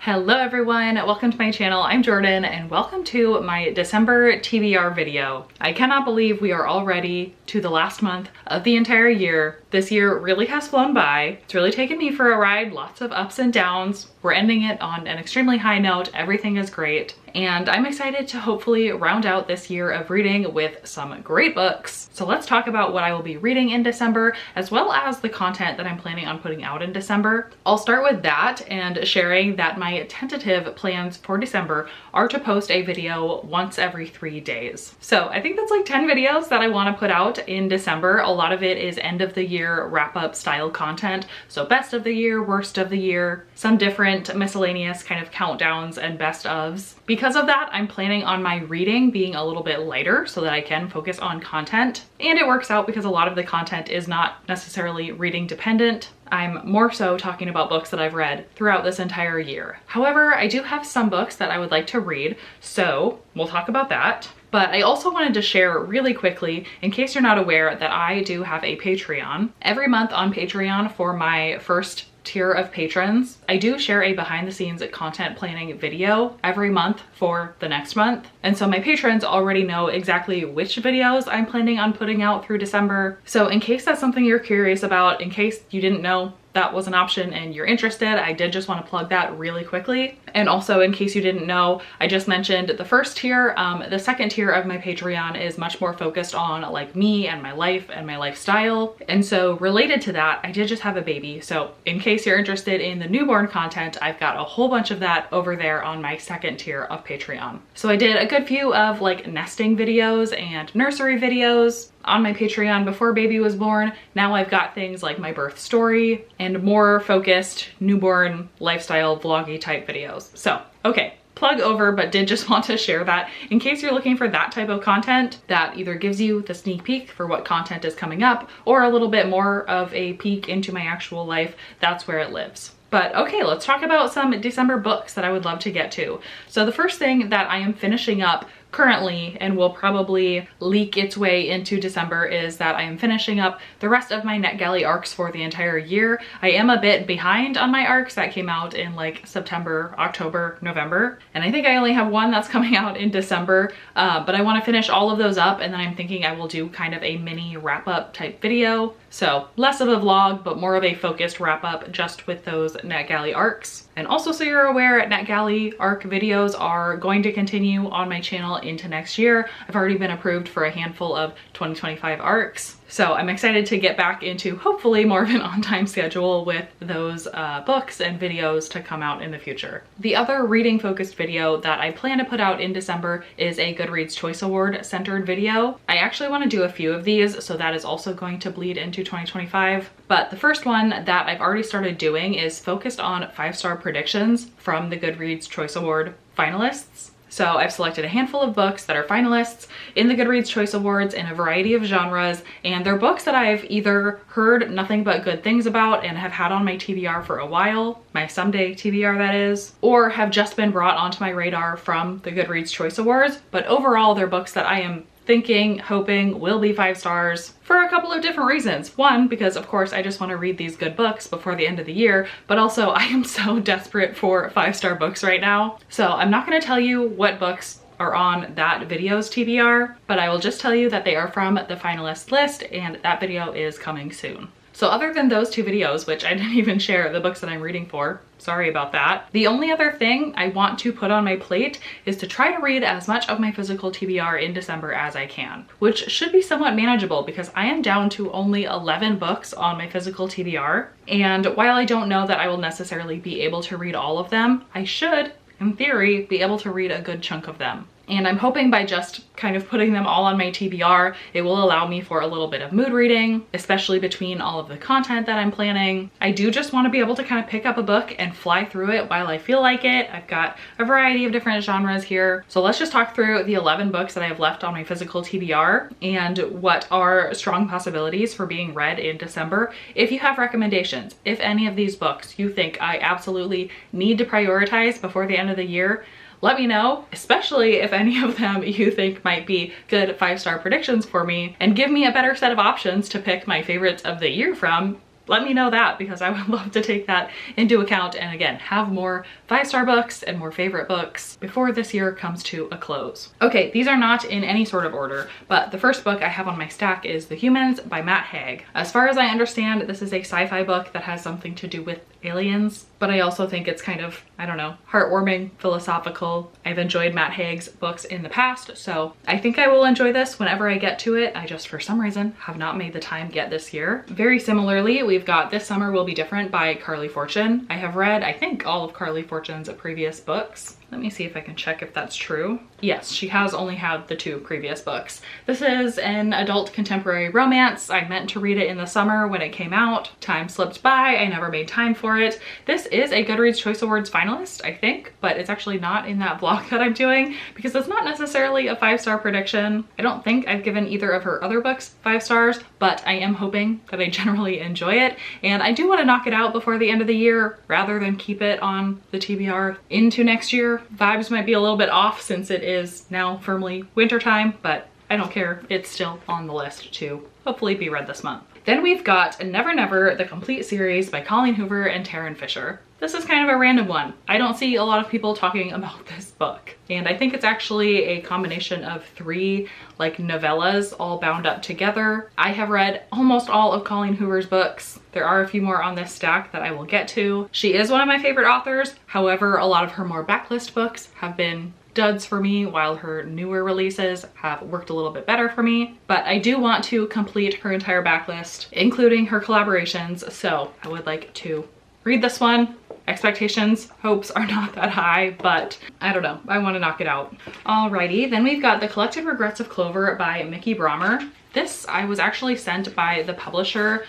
Hello everyone, welcome to my channel. I'm Jordan and welcome to my December TBR video. I cannot believe we are already to the last month of the entire year. This year really has flown by. It's really taken me for a ride, lots of ups and downs. We're ending it on an extremely high note. Everything is great. And I'm excited to hopefully round out this year of reading with some great books. So let's talk about what I will be reading in December, as well as the content that I'm planning on putting out in December. I'll start with that and sharing that my tentative plans for December are to post a video once every 3 days. So I think that's like 10 videos that I want to put out in December. A lot of it is end of the year wrap up style content. So best of the year, worst of the year, some different miscellaneous kind of countdowns and best ofs. Because of that, I'm planning on my reading being a little bit lighter so that I can focus on content. And it works out because a lot of the content is not necessarily reading dependent. I'm more so talking about books that I've read throughout this entire year. However, I do have some books that I would like to read, so we'll talk about that. But I also wanted to share really quickly, in case you're not aware, that I do have a Patreon. Every month on Patreon for my first tier of patrons, I do share a behind the scenes content planning video every month for the next month. And so my patrons already know exactly which videos I'm planning on putting out through December. So in case that's something you're curious about, in case you didn't know that was an option and you're interested, I did just want to plug that really quickly. And also, in case you didn't know, I just mentioned the first tier. The second tier of my Patreon is much more focused on like me and my life and my lifestyle. And so related to that, I did just have a baby. So in case you're interested in the newborn content, I've got a whole bunch of that over there on my second tier of Patreon. So I did a good few of like nesting videos and nursery videos on my Patreon before baby was born. Now I've got things like my birth story and more focused newborn lifestyle vloggy type videos. So, okay, plug over, but did just want to share that in case you're looking for that type of content that either gives you the sneak peek for what content is coming up or a little bit more of a peek into my actual life. That's where it lives. But okay, let's talk about some December books that I would love to get to. So the first thing that I am finishing up currently and will probably leak its way into December is that I am finishing up the rest of my NetGalley arcs for the entire year. I am a bit behind on my arcs that came out in like September, October, November, and I think I only have one that's coming out in December, but I want to finish all of those up, and then I'm thinking I will do kind of a mini wrap-up type video. So less of a vlog, but more of a focused wrap-up just with those NetGalley arcs. And also, so you're aware, NetGalley arc videos are going to continue on my channel into next year. I've already been approved for a handful of 2025 arcs. So I'm excited to get back into hopefully more of an on-time schedule with those books and videos to come out in the future. The other reading focused video that I plan to put out in December is a Goodreads Choice Award centered video. I actually want to do a few of these, so that is also going to bleed into 2025. But the first one that I've already started doing is focused on 5-star predictions from the Goodreads Choice Award finalists. So I've selected a handful of books that are finalists in the Goodreads Choice Awards in a variety of genres, and they're books that I've either heard nothing but good things about and have had on my TBR for a while, my someday TBR that is, or have just been brought onto my radar from the Goodreads Choice Awards. But overall, they're books that I am thinking, hoping will be 5 stars for a couple of different reasons. One, because of course I just want to read these good books before the end of the year, but also I am so desperate for 5-star books right now. So I'm not going to tell you what books are on that video's TBR, but I will just tell you that they are from the finalist list and that video is coming soon. So other than those 2 videos, which I didn't even share the books that I'm reading for, sorry about that. The only other thing I want to put on my plate is to try to read as much of my physical TBR in December as I can, which should be somewhat manageable because I am down to only 11 books on my physical TBR. And while I don't know that I will necessarily be able to read all of them, I should, in theory, be able to read a good chunk of them. And I'm hoping by just kind of putting them all on my TBR, it will allow me for a little bit of mood reading, especially between all of the content that I'm planning. I do just want to be able to kind of pick up a book and fly through it while I feel like it. I've got a variety of different genres here. So let's just talk through the 11 books that I have left on my physical TBR and what are strong possibilities for being read in December. If you have recommendations, if any of these books you think I absolutely need to prioritize before the end of the year, let me know, especially if any of them you think might be good 5-star predictions for me, and give me a better set of options to pick my favorites of the year from let me know that, because I would love to take that into account and again, have more 5-star books and more favorite books before this year comes to a close. Okay, these are not in any sort of order, but the first book I have on my stack is The Humans by Matt Haig. As far as I understand, this is a sci-fi book that has something to do with aliens, but I also think it's kind of, I don't know, heartwarming, philosophical. I've enjoyed Matt Haig's books in the past, so I think I will enjoy this whenever I get to it. I just, for some reason, have not made the time yet this year. Very similarly, we've got This Summer Will Be Different by Carly Fortune. I have read, I think, all of Carly Fortune's previous books. Let me see if I can check if that's true. Yes, she has only had the 2 previous books. This is an adult contemporary romance. I meant to read it in the summer when it came out. Time slipped by, I never made time for it. This is a Goodreads Choice Awards finalist, I think, but it's actually not in that vlog that I'm doing because it's not necessarily a 5-star prediction. I don't think I've given either of her other books 5 stars, but I am hoping that I generally enjoy it. And I do want to knock it out before the end of the year rather than keep it on the TBR into next year. Vibes might be a little bit off since it is now firmly wintertime, but I don't care. It's still on the list to hopefully be read this month. Then we've got Never Never, the complete series by Colleen Hoover and Taryn Fisher. This is kind of a random one. I don't see a lot of people talking about this book. And I think it's actually a combination of 3 like novellas all bound up together. I have read almost all of Colleen Hoover's books. There are a few more on this stack that I will get to. She is one of my favorite authors. However, a lot of her more backlist books have been duds for me, while her newer releases have worked a little bit better for me. But I do want to complete her entire backlist, including her collaborations, so I would like to read this one. Expectations, hopes are not that high, but I don't know, I want to knock it out. Alrighty, then we've got The Collected Regrets of Clover by Mickey Brommer. This I was actually sent by the publisher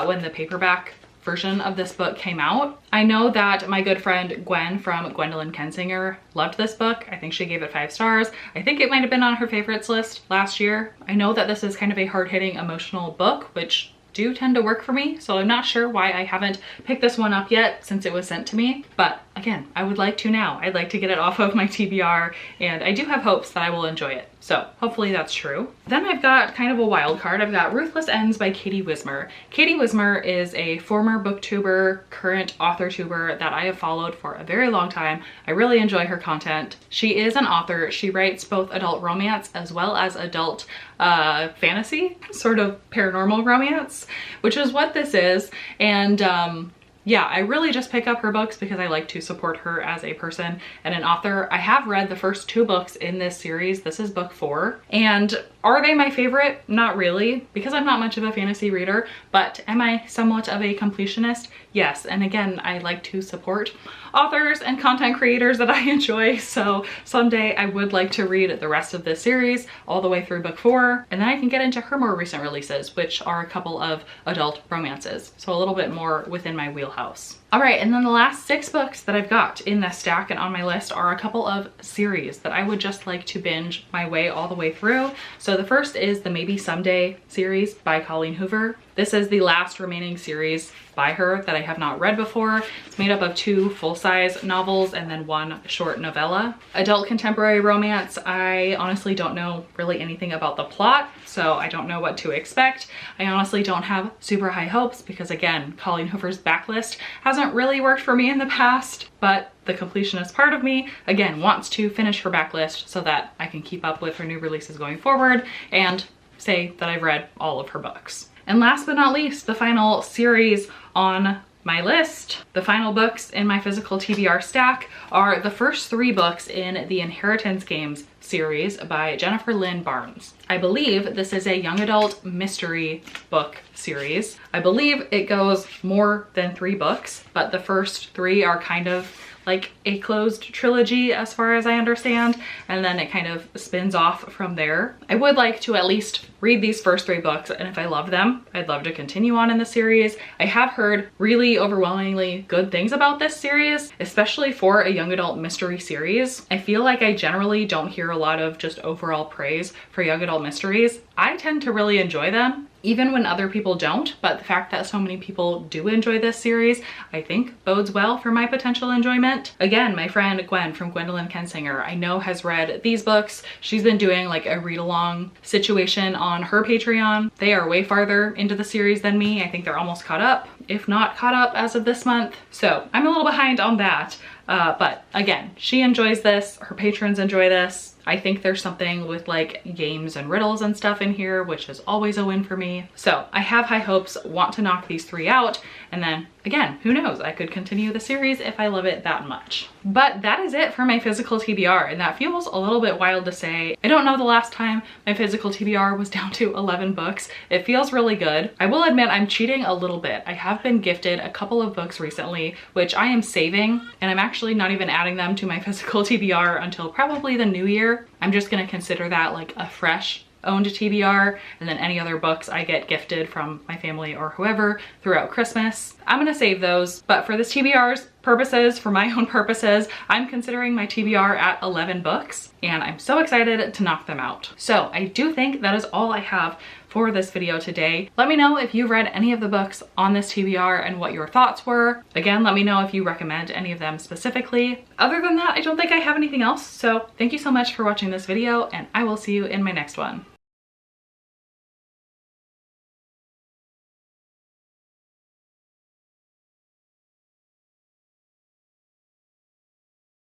when the paperback version of this book came out. I know that my good friend Gwen from Gwendolyn Kensinger loved this book. I think she gave it 5 stars. I think it might have been on her favorites list last year. I know that this is kind of a hard-hitting emotional book, which do tend to work for me, so I'm not sure why I haven't picked this one up yet since it was sent to me, but again, I would like to now. I'd like to get it off of my TBR, and I do have hopes that I will enjoy it. So hopefully that's true. Then I've got kind of a wild card. I've got Ruthless Ends by Katie Wismer. Katie Wismer is a former booktuber, current author tuber that I have followed for a very long time. I really enjoy her content. She is an author. She writes both adult romance as well as adult fantasy, sort of paranormal romance, which is what this is. And yeah, I really just pick up her books because I like to support her as a person and an author. I have read the first 2 books in this series. This is book 4. And are they my favorite? Not really, because I'm not much of a fantasy reader, but am I somewhat of a completionist? Yes, and again, I like to support authors and content creators that I enjoy, so someday I would like to read the rest of this series all the way through book 4, and then I can get into her more recent releases, which are a couple of adult romances, so a little bit more within my wheelhouse. All right, and then the last 6 books that I've got in this stack and on my list are a couple of series that I would just like to binge my way all the way through. So the first is the Maybe Someday series by Colleen Hoover. This is the last remaining series by her that I have not read before. It's made up of 2 full-size novels and then 1 short novella. Adult contemporary romance, I honestly don't know really anything about the plot, so I don't know what to expect. I honestly don't have super high hopes because, again, Colleen Hoover's backlist hasn't really worked for me in the past, but the completionist part of me, again, wants to finish her backlist so that I can keep up with her new releases going forward and say that I've read all of her books. And last but not least, the final series on my list, the final books in my physical TBR stack, are the first 3 books in the Inheritance Games series by Jennifer Lynn Barnes. I believe this is a young adult mystery book series. I believe it goes more than 3 books, but the first 3 are kind of like a closed trilogy as far as I understand, and then it kind of spins off from there. I would like to at least read these first 3 books, and if I love them, I'd love to continue on in the series. I have heard really overwhelmingly good things about this series, especially for a young adult mystery series. I feel like I generally don't hear a lot of just overall praise for young adult mysteries. I tend to really enjoy them, even when other people don't. But the fact that so many people do enjoy this series, I think bodes well for my potential enjoyment. Again, my friend Gwen from Gwendolyn Kensinger, I know has read these books. She's been doing like a read along situation on her Patreon. They are way farther into the series than me. I think they're almost caught up, if not caught up as of this month. So I'm a little behind on that. But again, she enjoys this, her patrons enjoy this. I think there's something with like games and riddles and stuff in here, which is always a win for me. So I have high hopes, want to knock these 3 out. And then again, who knows? I could continue the series if I love it that much. But that is it for my physical TBR. And that feels a little bit wild to say. I don't know the last time my physical TBR was down to 11 books. It feels really good. I will admit I'm cheating a little bit. I have been gifted a couple of books recently, which I am saving, and I'm actually not even adding them to my physical TBR until probably the new year. I'm just gonna consider that like a fresh owned TBR, and then any other books I get gifted from my family or whoever throughout Christmas, I'm gonna save those. But for this TBR's purposes, for my own purposes, I'm considering my TBR at 11 books, and I'm so excited to knock them out. So I do think that is all I have for this video today. Let me know if you've read any of the books on this TBR and what your thoughts were. Again, let me know if you recommend any of them specifically. Other than that, I don't think I have anything else. So thank you so much for watching this video, and I will see you in my next one.